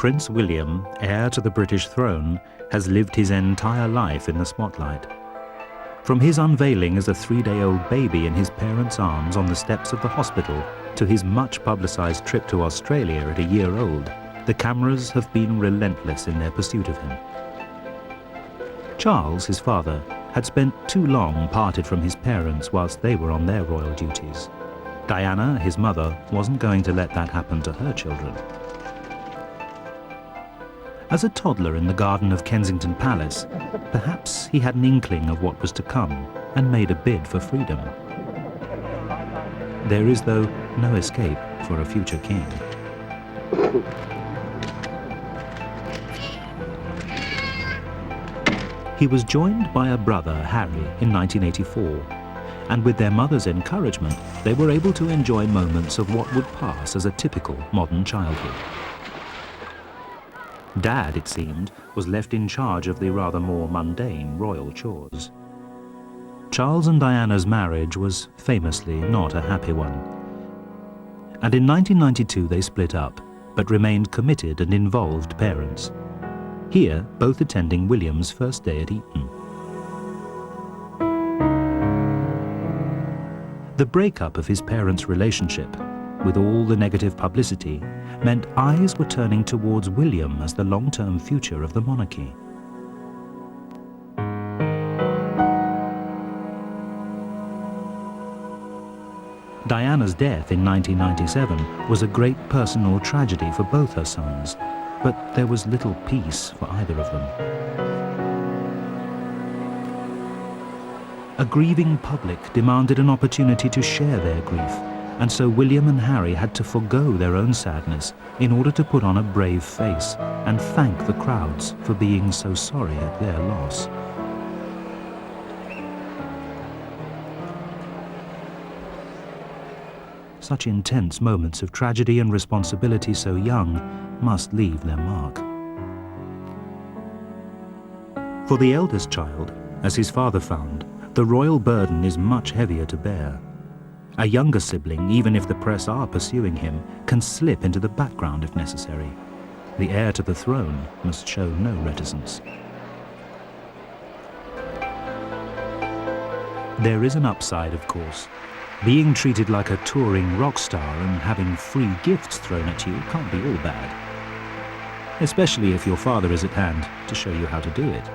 Prince William, heir to the British throne, has lived his entire life in the spotlight. From his unveiling as a 3-day-old baby in his parents' arms on the steps of the hospital to his much-publicized trip to Australia at a year old, the cameras have been relentless in their pursuit of him. Charles, his father, had spent too long parted from his parents whilst they were on their royal duties. Diana, his mother, wasn't going to let that happen to her children. As a toddler in the garden of Kensington Palace, perhaps he had an inkling of what was to come and made a bid for freedom. There is, though, no escape for a future king. He was joined by a brother, Harry, in 1984, and with their mother's encouragement, they were able to enjoy moments of what would pass as a typical modern childhood. Dad, it seemed, was left in charge of the rather more mundane royal chores. Charles and Diana's marriage was famously not a happy one. And in 1992 they split up, but remained committed and involved parents. Here, both attending William's first day at Eton. The breakup of his parents' relationship, with all the negative publicity, meant eyes were turning towards William as the long-term future of the monarchy. Diana's death in 1997 was a great personal tragedy for both her sons, but there was little peace for either of them. A grieving public demanded an opportunity to share their grief, and so William and Harry had to forgo their own sadness in order to put on a brave face and thank the crowds for being so sorry at their loss. Such intense moments of tragedy and responsibility so young must leave their mark. For the eldest child, as his father found, the royal burden is much heavier to bear. A younger sibling, even if the press are pursuing him, can slip into the background if necessary. The heir to the throne must show no reticence. There is an upside, of course. Being treated like a touring rock star and having free gifts thrown at you can't be all bad. Especially if your father is at hand to show you how to do it.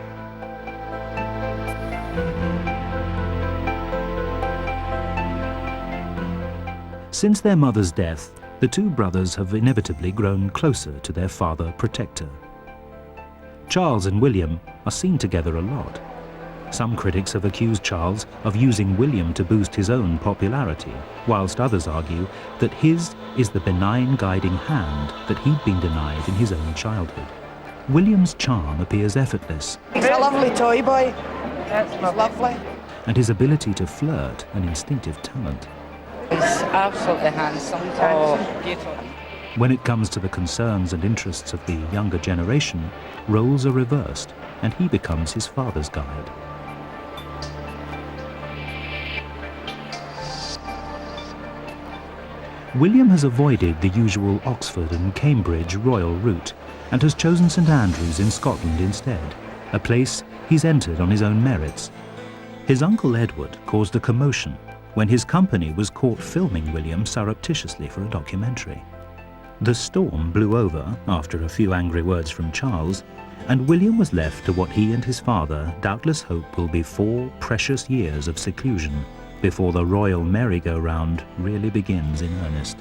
Since their mother's death, the two brothers have inevitably grown closer to their father-protector. Charles and William are seen together a lot. Some critics have accused Charles of using William to boost his own popularity, whilst others argue that his is the benign guiding hand that he'd been denied in his own childhood. William's charm appears effortless. He's a lovely toy boy. He's lovely. And his ability to flirt an instinctive talent. He's absolutely handsome. Oh, beautiful. When it comes to the concerns and interests of the younger generation, roles are reversed, and he becomes his father's guide. William has avoided the usual Oxford and Cambridge royal route and has chosen St Andrews in Scotland instead, a place he's entered on his own merits. His uncle Edward caused a commotion when his company was caught filming William surreptitiously for a documentary. The storm blew over after a few angry words from Charles, and William was left to what he and his father doubtless hope will be 4 precious years of seclusion before the royal merry-go-round really begins in earnest.